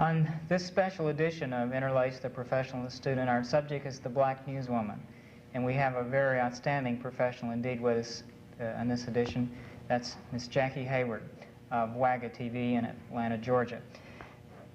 On this special edition of Interlace, the Professional and the Student, our subject is the Black Newswoman. And we have a very outstanding professional indeed with us in this edition. That's Miss Jackie Hayward of WAGA-TV in Atlanta, Georgia.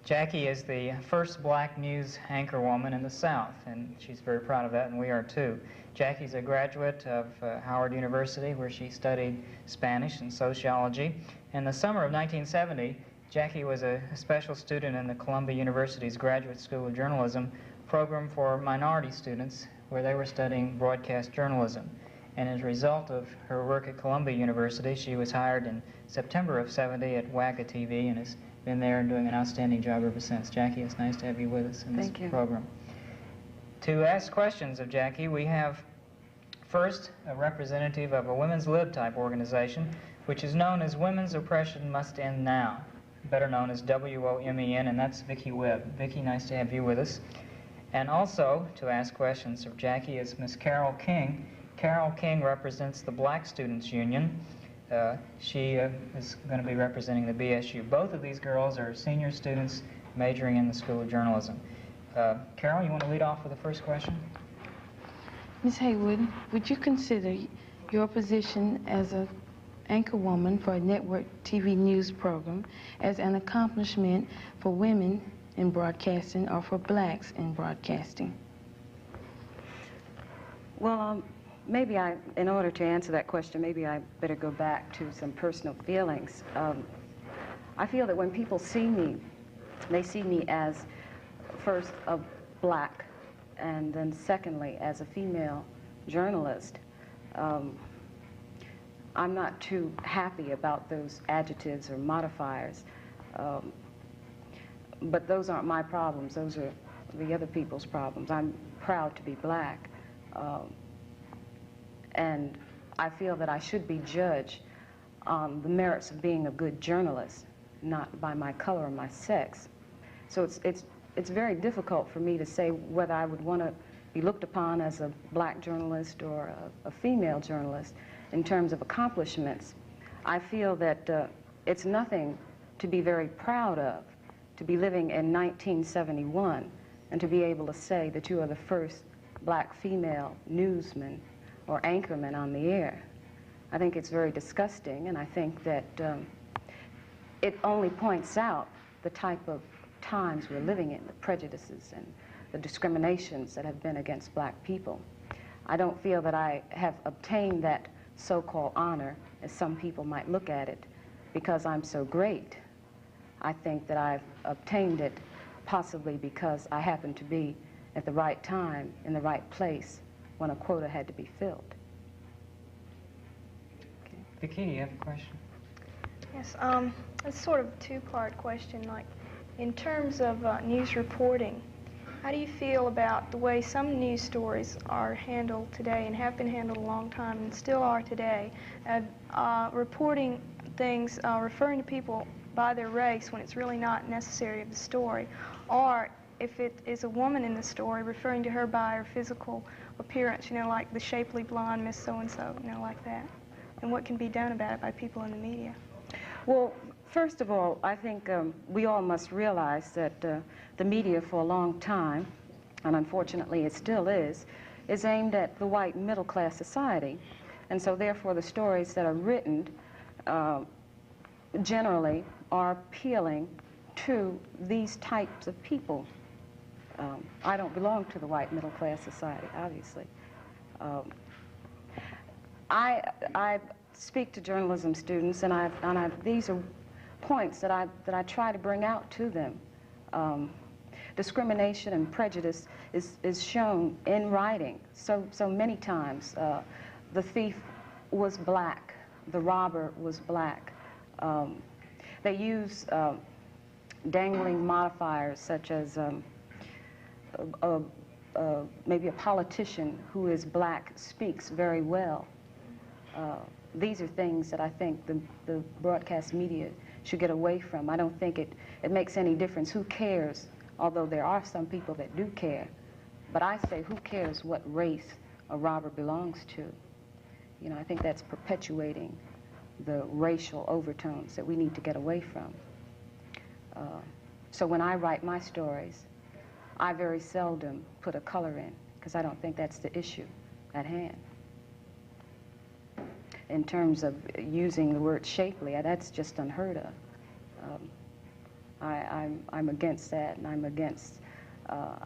Jackie is the first black news anchor woman in the South, and she's very proud of that, and we are too. Jackie's a graduate of Howard University, where she studied Spanish and sociology. In the summer of 1970, Jackie was a special student in the Columbia University's Graduate School of Journalism program for minority students, where they were studying broadcast journalism. And as a result of her work at Columbia University, she was hired in September of '70 at WAGA-TV and has been there and doing an outstanding job ever since. Jackie, it's nice to have you with us in this program. To ask questions of Jackie, we have first a representative of a women's lib type organization, which is known as Women's Oppression Must End Now, better known as W.O.M.E.N, and that's Vicki Webb. Vicki, nice to have you with us. And also to ask questions of Jackie is Miss Carol King. Carol King represents the Black Students Union. She is going to be representing the BSU. Both of these girls are senior students majoring in the School of Journalism. Carol, you want to lead off with the first question? Ms. Hayward, would you consider your position as an anchor woman for a network TV news program as an accomplishment for women in broadcasting or for blacks in broadcasting? Well, maybe in order to answer that question, maybe I better go back to some personal feelings. I feel that when people see me, they see me as first a black, and then secondly as a female journalist. I'm not too happy about those adjectives or modifiers, but those aren't my problems. Those are the other people's problems. I'm proud to be black, and I feel that I should be judged on the merits of being a good journalist, not by my color or my sex. So it's very difficult for me to say whether I would want to be looked upon as a black journalist or a female journalist in terms of accomplishments. I feel that it's nothing to be very proud of, to be living in 1971 and to be able to say that you are the first black female newsman or anchorman on the air. I think it's very disgusting, and I think that it only points out the type of times we're living in, the prejudices and the discriminations that have been against black people. I don't feel that I have obtained that so-called honor, as some people might look at it, because I'm so great. I think that I've obtained it possibly because I happened to be at the right time, in the right place, when a quota had to be filled. Okay. Vicki, you have a question? Yes, it's sort of a two-part question. Like, in terms of news reporting, how do you feel about the way some news stories are handled today and have been handled a long time and still are today, reporting things, referring to people by their race when it's really not necessary of the story, or if it is a woman in the story, referring to her by her physical appearance, you know, like the shapely blonde Miss So-and-so, you know, like that, and what can be done about it by people in the media? Well, first of all, I think we all must realize that the media for a long time, and unfortunately it still is aimed at the white middle-class society. And so therefore the stories that are written generally are appealing to these types of people. I don't belong to the white middle-class society, obviously. I speak to journalism students, and these are points that I try to bring out to them. Discrimination and prejudice is shown in writing so many times. The thief was black, the robber was black. They use dangling modifiers such as maybe a politician who is black speaks very well. These are things that I think the broadcast media should get away from. I don't think it makes any difference who cares, although there are some people that do care. But I say, who cares what race a robber belongs to? You know, I think that's perpetuating the racial overtones that we need to get away from. So when I write my stories, I very seldom put a color in, because I don't think that's the issue at hand. In terms of using the word shapely, that's just unheard of. I'm against that, and I'm against,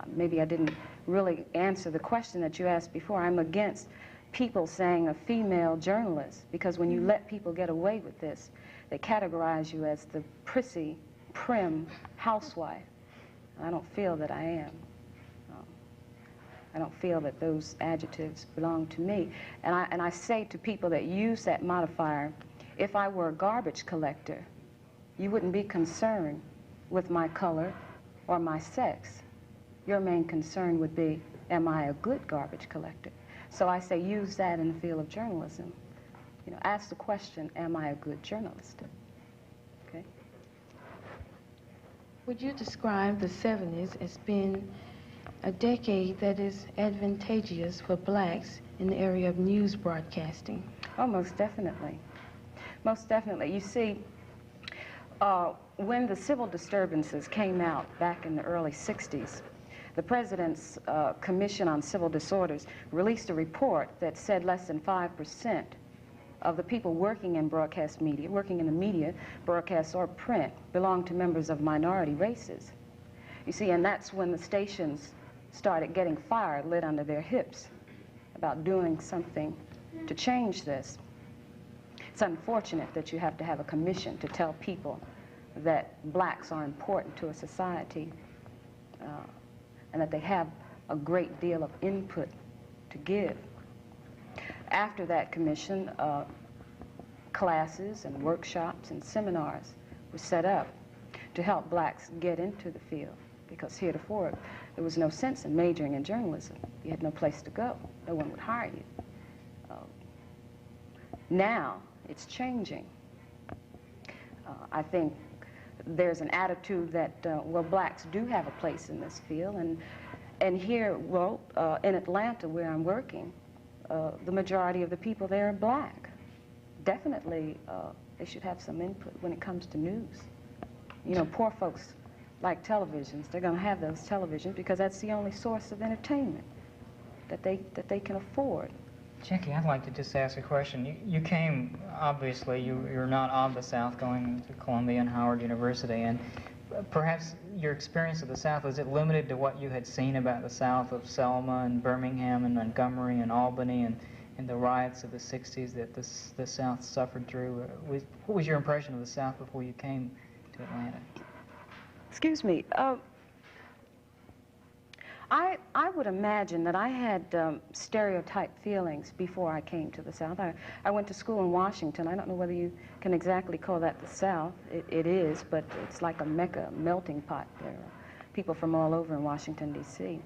maybe I didn't really answer the question that you asked before. I'm against people saying a female journalist, because when you let people get away with this, they categorize you as the prissy, prim housewife. I don't feel that I am. I don't feel that those adjectives belong to me. And I say to people that use that modifier, if I were a garbage collector, you wouldn't be concerned with my color or my sex. Your main concern would be, am I a good garbage collector? So I say use that in the field of journalism. You know, ask the question, am I a good journalist? Okay? Would you describe the 70s as being a decade that is advantageous for blacks in the area of news broadcasting? Oh, most definitely. Most definitely. You see, when the civil disturbances came out back in the early 60s, the President's Commission on Civil Disorders released a report that said less than 5% of the people working in broadcast media, working in the media, broadcast or print, belonged to members of minority races. You see, and that's when the stations started getting fire lit under their hips about doing something to change this. It's unfortunate that you have to have a commission to tell people that blacks are important to a society and that they have a great deal of input to give. After that commission, classes and workshops and seminars were set up to help blacks get into the field, because heretofore there was no sense in majoring in journalism. You had no place to go. No one would hire you. Now it's changing. I think there's an attitude that, well, blacks do have a place in this field, and here, well, in Atlanta where I'm working, the majority of the people there are black. Definitely, they should have some input when it comes to news. You know, poor folks like televisions. They're going to have those televisions because that's the only source of entertainment that they can afford. Jackie, I'd like to just ask a question. You came, obviously, you're not of the South, going to Columbia and Howard University, and perhaps your experience of the South, was it limited to what you had seen about the South of Selma and Birmingham and Montgomery and Albany and the riots of the 60s that the South suffered through? What was your impression of the South before you came to Atlanta? Excuse me. I would imagine that I had stereotype feelings before I came to the South. I went to school in Washington. I don't know whether you can exactly call that the South. It is, but it's like a mecca, melting pot. There are people from all over in Washington, D.C.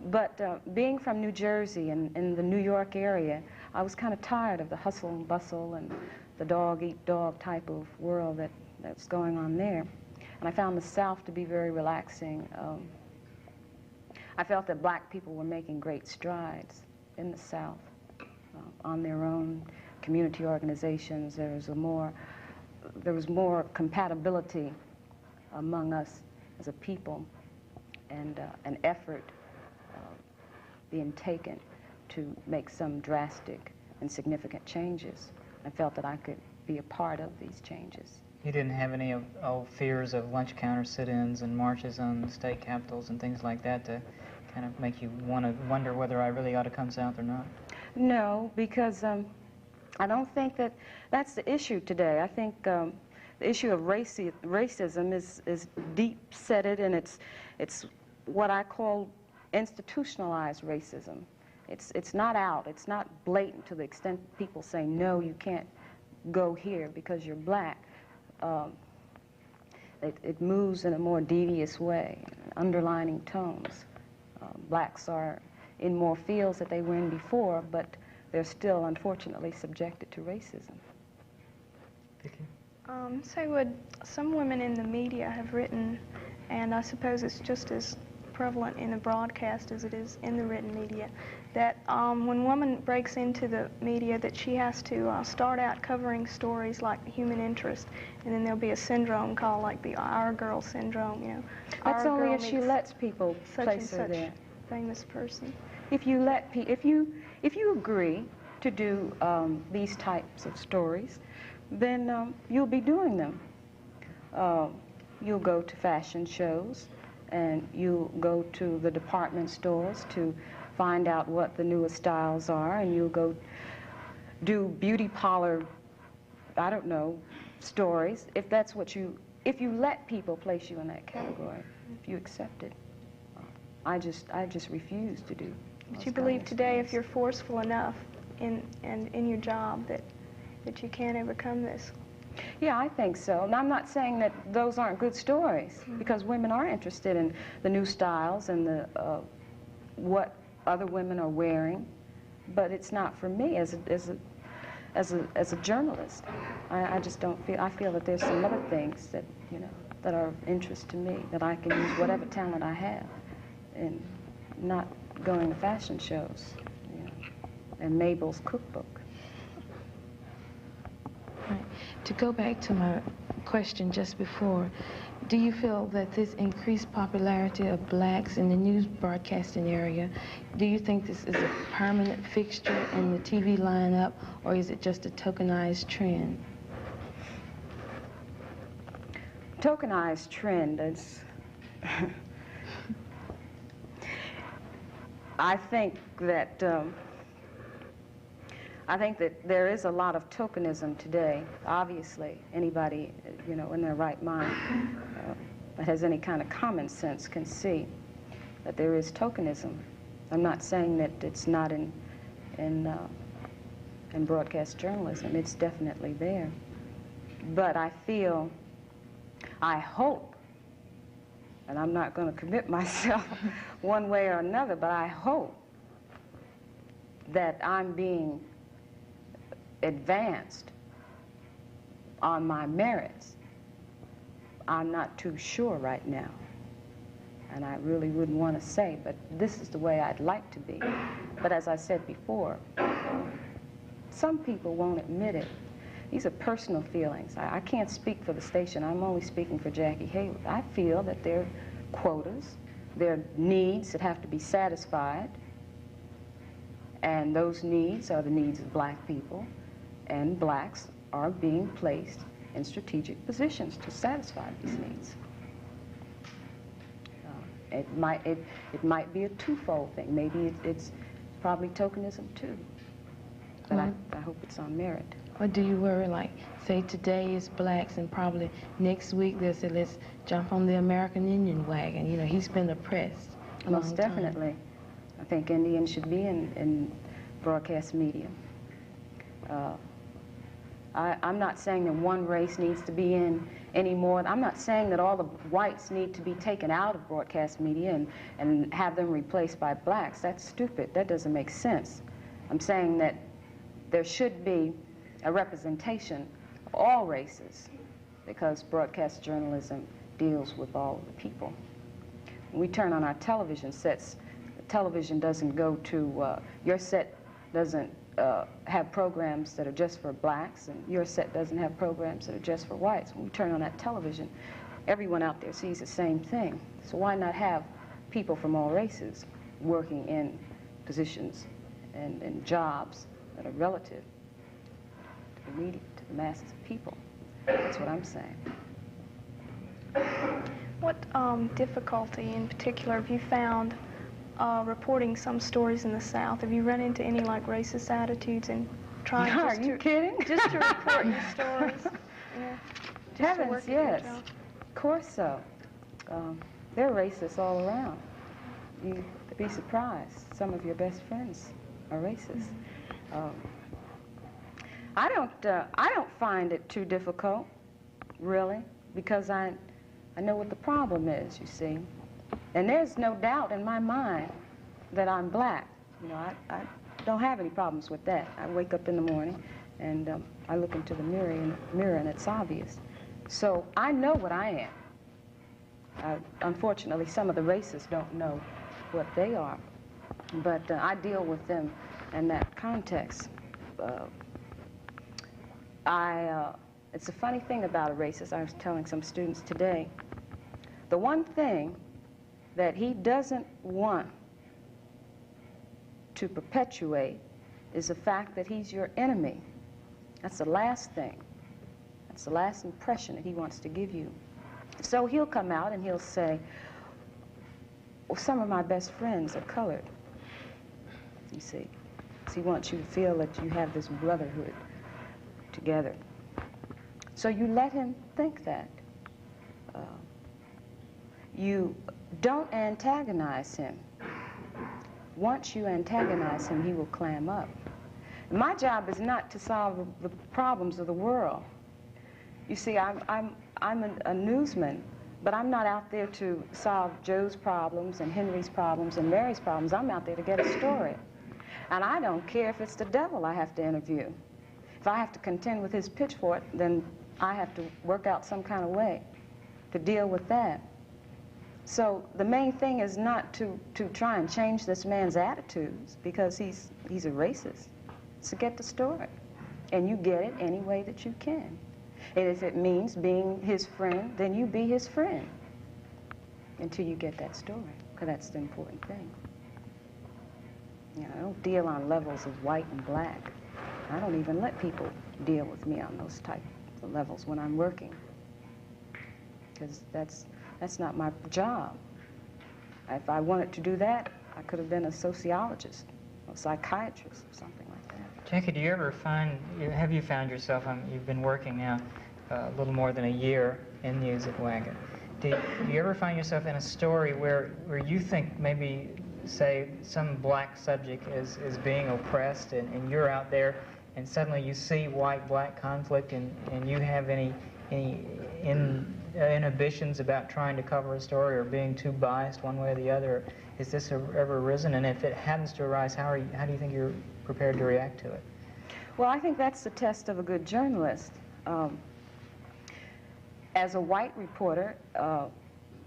But being from New Jersey and in the New York area, I was kind of tired of the hustle and bustle and the dog-eat-dog type of world that's going on there. And I found the South to be very relaxing. I felt that black people were making great strides in the South on their own community organizations. There was more compatibility among us as a people, and an effort being taken to make some drastic and significant changes. I felt that I could be a part of these changes. You didn't have any fears of lunch counter sit-ins and marches on state capitals and things like that to kind of make you want to wonder whether I really ought to come south or not? No, because I don't think that's the issue today. I think the issue of racism is deep-seated, and it's what I call institutionalized racism. It's not out. It's not blatant to the extent people say, no, you can't go here because you're black. It moves in a more devious way, underlining tones. Blacks are in more fields that they were in before, but they're still, unfortunately, subjected to racism. So would some women in the media have written, and I suppose it's just as prevalent in the broadcast as it is in the written media, that when a woman breaks into the media, that she has to start out covering stories like human interest, and then there'll be a syndrome called like the Our Girl syndrome, you know. That's Our only girl if she meets lets people such place and her such there. famous person. If you let if you agree to do these types of stories, then you'll be doing them. You'll go to fashion shows, and you'll go to the department stores to find out what the newest styles are, and you'll go do beauty parlor, I don't know, stories, if that's what if you let people place you in that category, if you accept it. I just refuse to do. But you believe today, if you're forceful enough in your job, that you can overcome this? Yeah, I think so. And I'm not saying that those aren't good stories, because women are interested in the new styles and the what other women are wearing, but it's not for me as a journalist. I just don't feel. I feel that there's some other things that that are of interest to me, that I can use whatever talent I have, and not going to fashion shows, and Mabel's cookbook. Right. To go back to my question just before, do you feel that this increased popularity of blacks in the news broadcasting area, do you think this is a permanent fixture in the TV lineup, or is it just a tokenized trend? Tokenized trend is... I think that there is a lot of tokenism today. Obviously, anybody, in their right mind that has any kind of common sense can see that there is tokenism. I'm not saying that it's not in broadcast journalism. It's definitely there. But I hope, and I'm not going to commit myself one way or another, but I hope that I'm being advanced on my merits. I'm not too sure right now, and I really wouldn't want to say, but this is the way I'd like to be. But as I said before, some people won't admit it. These are personal feelings. I can't speak for the station. I'm only speaking for Jackie Hayward. I feel that there are quotas, there are needs that have to be satisfied, and those needs are the needs of black people, and blacks are being placed in strategic positions to satisfy these needs. It might be a twofold thing. Maybe it's probably tokenism too, but I hope it's on merit. Or do you worry, like, say today is blacks and probably next week they'll say, let's jump on the American Indian wagon. He's been oppressed a long time. Most definitely. I think Indians should be in broadcast media. I'm not saying that one race needs to be in anymore. I'm not saying that all the whites need to be taken out of broadcast media and have them replaced by blacks. That's stupid. That doesn't make sense. I'm saying that there should be a representation of all races, because broadcast journalism deals with all of the people. When we turn on our television sets, the television doesn't go to, your set doesn't have programs that are just for blacks, and your set doesn't have programs that are just for whites. When we turn on that television, everyone out there sees the same thing. So why not have people from all races working in positions and jobs that are relative to the media, to the masses of people? That's what I'm saying. What difficulty in particular have you found reporting some stories in the South? Have you run into any like racist attitudes in trying Are you kidding? just to report your stories? Yeah, just to Heavens, work at your yes. job? Of course so. They're racists all around. You'd be surprised. Some of your best friends are racist. I don't find it too difficult, really, because I know what the problem is, you see. And there's no doubt in my mind that I'm black. I don't have any problems with that. I wake up in the morning and I look into the mirror and it's obvious. So I know what I am. Unfortunately, some of the racists don't know what they are, but I deal with them in that context. It's a funny thing about a racist. I was telling some students today, the one thing that he doesn't want to perpetuate is the fact that he's your enemy. That's the last thing. That's the last impression that he wants to give you. So he'll come out and he'll say, well, some of my best friends are colored, you see. So he wants you to feel that you have this brotherhood together. So you let him think that. You don't antagonize him. Once you antagonize him, he will clam up. My job is not to solve the problems of the world. You see, I'm a newsman, but I'm not out there to solve Joe's problems and Henry's problems and Mary's problems. I'm out there to get a story. And I don't care if it's the devil I have to interview. If I have to contend with his pitchfork, then I have to work out some kind of way to deal with that. So the main thing is not to try and change this man's attitudes, because he's a racist. It's to get the story. And you get it any way that you can. And if it means being his friend, then you be his friend until you get that story, because that's the important thing. You know, I don't deal on levels of white and black. I don't even let people deal with me on those type of levels when I'm working, because that's not my job. If I wanted to do that, I could have been a sociologist or psychiatrist or something like that. Jackie, do you ever have you found yourself, you've been working now a little more than a year in news at WAGA. Do you ever find yourself in a story where you think maybe, say, some black subject is being oppressed, and you're out there and suddenly you see white-black conflict, and you have any inhibitions about trying to cover a story or being too biased one way or the other? Has this ever arisen? And if it happens to arise, how do you think you're prepared to react to it? Well, I think that's the test of a good journalist. As a white reporter,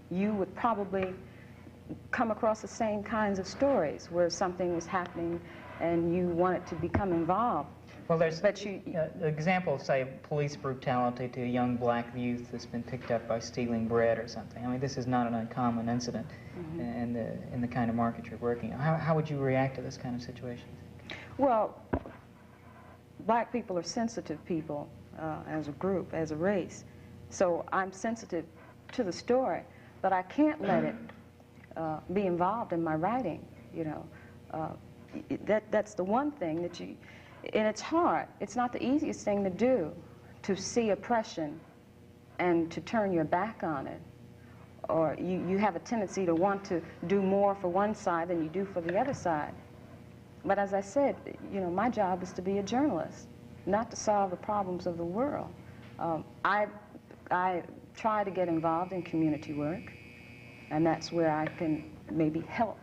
you would probably come across the same kinds of stories where something was happening and you wanted to become involved. Well, there's an example of, say, police brutality to a young black youth that's been picked up by stealing bread or something. I mean, this is not an uncommon incident in the kind of market you're working on. How would you react to this kind of situation? Well, black people are sensitive people as a group, as a race. So I'm sensitive to the story, but I can't let it be involved in my writing, you know. That's the one thing that you... And it's hard. It's not the easiest thing to do, to see oppression and to turn your back on it. Or you have a tendency to want to do more for one side than you do for the other side. But as I said, you know, my job is to be a journalist, not to solve the problems of the world. I try to get involved in community work, and that's where I can maybe help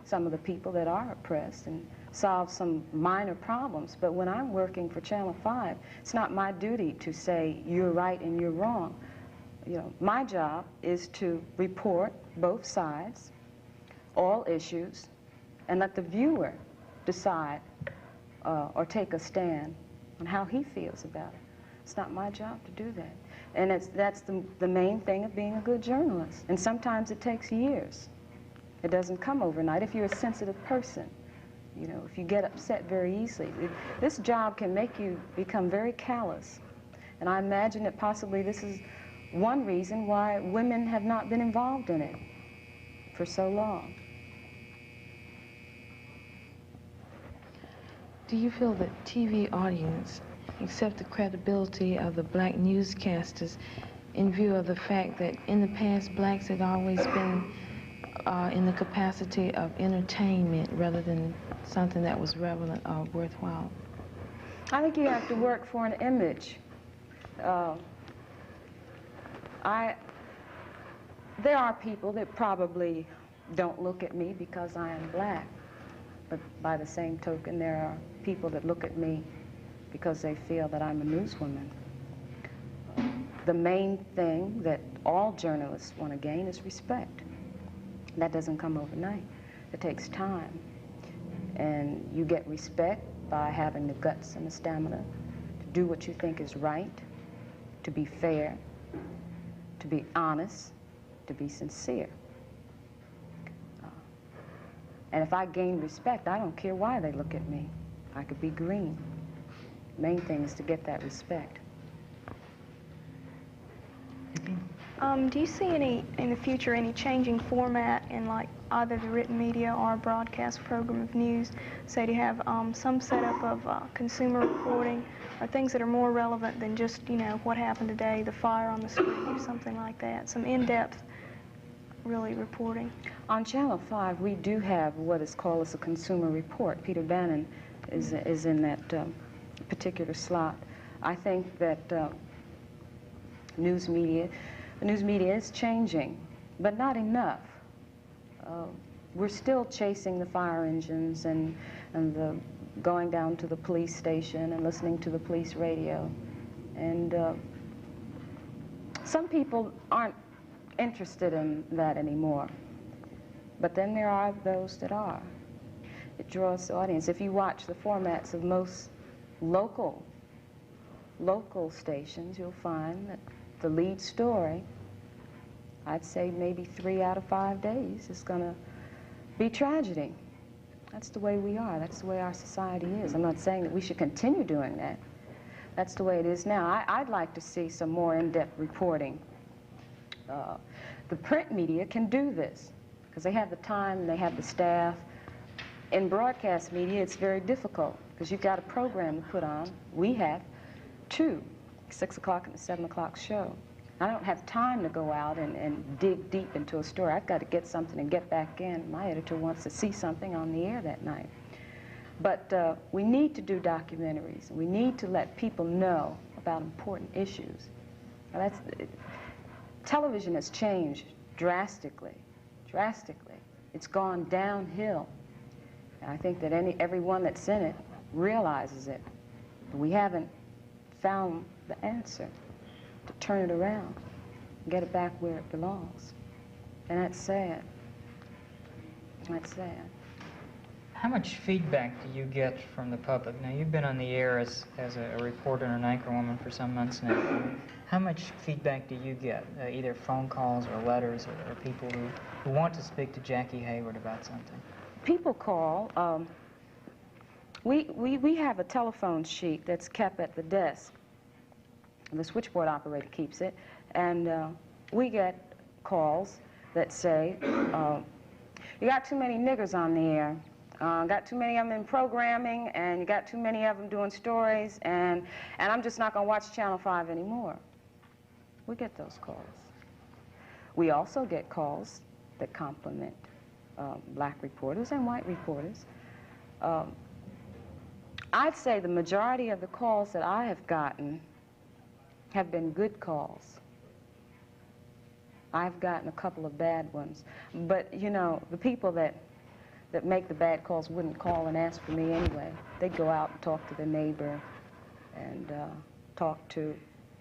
some of the people that are oppressed and solve some minor problems. But when I'm working for Channel 5, it's not my duty to say you're right and you're wrong. You know, my job is to report both sides, all issues, and let the viewer decide or take a stand on how he feels about it. It's not my job to do that. And that's the main thing of being a good journalist. And sometimes it takes years. It doesn't come overnight if you're a sensitive person. You know, if you get upset very easily. This job can make you become very callous. And I imagine that possibly this is one reason why women have not been involved in it for so long. Do you feel that TV audience accept the credibility of the black newscasters in view of the fact that in the past blacks had always been in the capacity of entertainment rather than something that was relevant or worthwhile? I think you have to work for an image. There are people that probably don't look at me because I am black, but by the same token, there are people that look at me because they feel that I'm a newswoman. the main thing that all journalists want to gain is respect. That doesn't come overnight. It takes time. And you get respect by having the guts and the stamina to do what you think is right, to be fair, to be honest, to be sincere. And if I gain respect, I don't care why they look at me. I could be green. Main thing is to get that respect. Do you see in the future any changing format in like either the written media or a broadcast program of news, say to have some setup of consumer reporting or things that are more relevant than just, you know, what happened today, the fire on the street or something like that, some in-depth really reporting? On Channel 5, we do have what is called as a consumer report. Peter Bannon is in that particular slot. I think that the news media is changing, but not enough. We're still chasing the fire engines and the going down to the police station and listening to the police radio. And some people aren't interested in that anymore. But then there are those that are. It draws the audience. If you watch the formats of most local stations, you'll find that the lead story, I'd say maybe 3 out of 5 days, is going to be tragedy. That's the way we are. That's the way our society is. I'm not saying that we should continue doing that. That's the way it is now. I'd like to see some more in-depth reporting. The print media can do this because they have the time and they have the staff. In broadcast media, it's very difficult because you've got a program to put on. We have 2, 6 o'clock and the 7 o'clock show. I don't have time to go out and dig deep into a story. I've got to get something and get back in. My editor wants to see something on the air that night. But we need to do documentaries. We need to let people know about important issues. Now television has changed drastically. It's gone downhill. And I think that everyone that's in it realizes it. But we haven't found the answer to turn it around and get it back where it belongs. And that's sad. That's sad. How much feedback do you get from the public? Now, you've been on the air as a reporter and an anchorwoman for some months now. How much feedback do you get, either phone calls or letters or people who want to speak to Jackie Hayward about something? People call. We have a telephone sheet that's kept at the desk. The switchboard operator keeps it. And we get calls that say, you got too many niggers on the air. Got too many of them in programming, and you got too many of them doing stories, and I'm just not going to watch Channel 5 anymore. We get those calls. We also get calls that compliment black reporters and white reporters. I'd say the majority of the calls that I have gotten have been good calls. I've gotten a couple of bad ones. But, you know, the people that make the bad calls wouldn't call and ask for me anyway. They'd go out and talk to the neighbor and talk to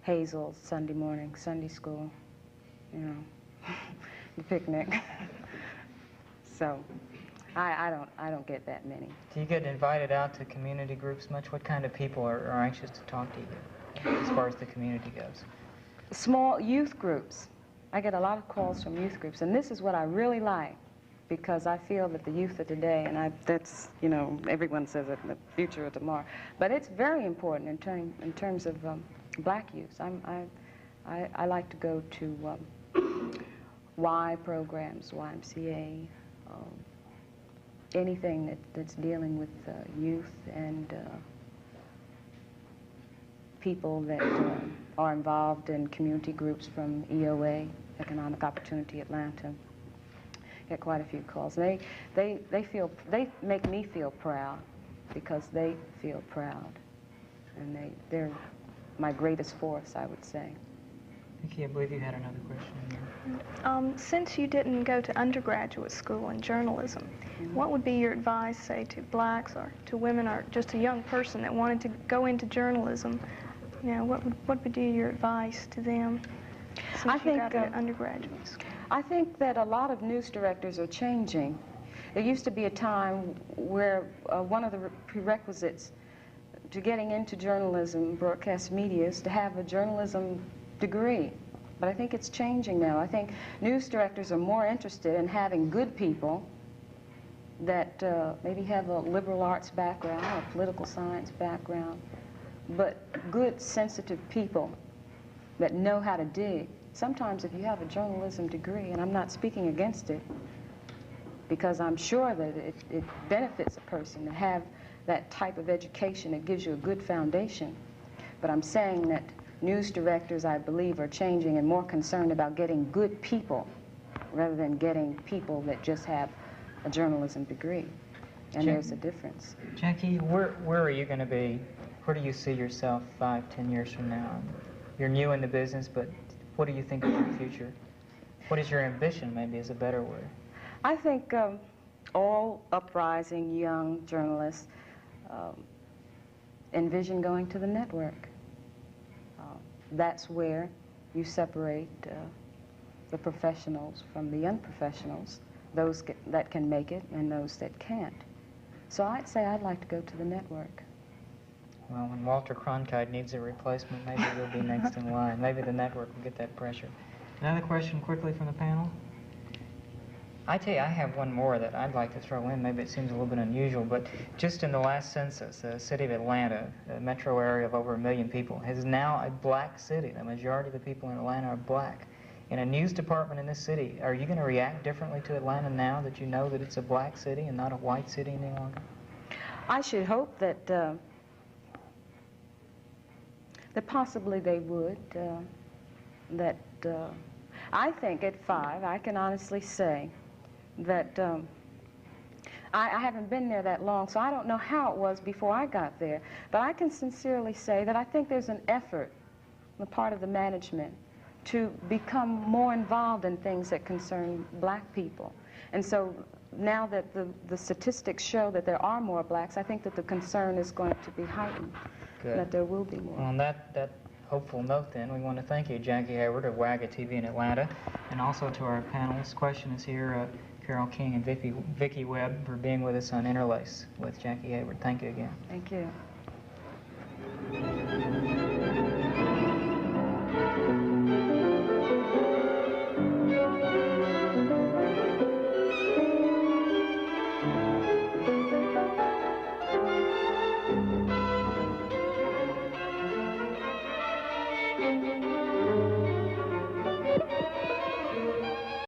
Hazel Sunday morning, Sunday school, you know, the picnic. So I don't get that many. Do you get invited out to community groups much? What kind of people are anxious to talk to you as far as the community goes? Small youth groups. I get a lot of calls from youth groups, and this is what I really like, because I feel that the youth of today, and that's, you know, everyone says it, the future of tomorrow, but it's very important in terms of black youth. I like to go to Y programs, YMCA, anything that's dealing with youth and people that are involved in community groups from EOA, Economic Opportunity Atlanta. Get quite a few calls. They make me feel proud because they feel proud, and they're my greatest force, I would say. Vicki, I believe you had another question. Since you didn't go to undergraduate school in journalism, what would be your advice, say, to blacks or to women or just a young person that wanted to go into journalism? what would be your advice to them since you got an undergraduate school? I think that a lot of news directors are changing. There used to be a time where one of the prerequisites to getting into journalism, broadcast media, is to have a journalism degree. But I think it's changing now. I think news directors are more interested in having good people that maybe have a liberal arts background or a political science background, but good, sensitive people that know how to dig. Sometimes if you have a journalism degree, and I'm not speaking against it, because I'm sure that it benefits a person to have that type of education. It gives you a good foundation. But I'm saying that news directors, I believe, are changing and more concerned about getting good people rather than getting people that just have a journalism degree. And there's a difference. Jackie, where are you going to be? Where do you see yourself 5, 10 years from now? You're new in the business, but what do you think of your future? What is your ambition, maybe, is a better word? I think all uprising young journalists envision going to the network. That's where you separate the professionals from the unprofessionals, those that can make it and those that can't. So I'd say I'd like to go to the network. Well, when Walter Cronkite needs a replacement, maybe we'll be next in line. Maybe the network will get that pressure. Another question quickly from the panel? I tell you, I have one more that I'd like to throw in. Maybe it seems a little bit unusual, but just in the last census, the city of Atlanta, a metro area of over 1 million people, is now a black city. The majority of the people in Atlanta are black. In a news department in this city, are you going to react differently to Atlanta now that you know that it's a black city and not a white city any longer? I should hope that that possibly they would. I think at 5, I can honestly say that I haven't been there that long, so I don't know how it was before I got there. But I can sincerely say that I think there's an effort on the part of the management to become more involved in things that concern black people. And so now that the statistics show that there are more blacks, I think that the concern is going to be heightened, that there will be more. Well, on that hopeful note, then, we want to thank you, Jackie Hayward of WAGA-TV in Atlanta, and also to our panelists. Question is here, Carol King and Vicki Webb, for being with us on Interlace with Jackie Hayward. Thank you again. Thank you.